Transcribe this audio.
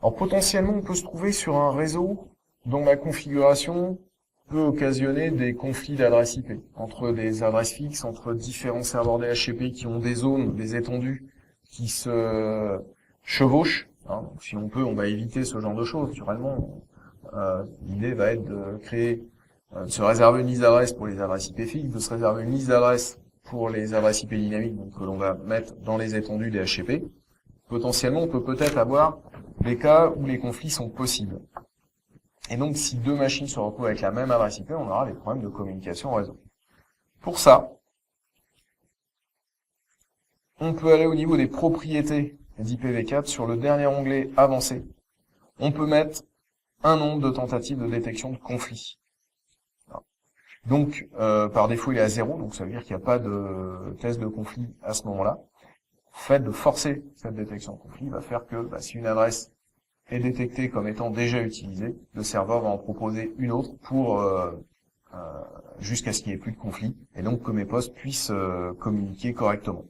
Alors potentiellement, on peut se trouver sur un réseau dont la configuration peut occasionner des conflits d'adresses IP entre des adresses fixes, entre différents serveurs DHCP qui ont des zones, des étendues qui se chevauchent. Hein. Donc, si on peut, on va éviter ce genre de choses. Naturellement, l'idée va être de créer, de se réserver une liste d'adresses pour les adresses IP fixes, de se réserver une liste d'adresses pour les adresses IP dynamiques, donc que l'on va mettre dans les étendues DHCP. Potentiellement, on peut peut-être avoir des cas où les conflits sont possibles. Et donc, si deux machines se retrouvent avec la même adresse IP, on aura des problèmes de communication au réseau. Pour ça, on peut aller au niveau des propriétés d'IPv4 sur le dernier onglet avancé. On peut mettre un nombre de tentatives de détection de conflit. Donc, par défaut, il est à 0, donc ça veut dire qu'il n'y a pas de test de conflit à ce moment-là. Le fait de forcer cette détection de conflit va faire que si une adresse est détectée comme étant déjà utilisée, le serveur va en proposer une autre pour jusqu'à ce qu'il n'y ait plus de conflit, et donc que mes postes puissent communiquer correctement.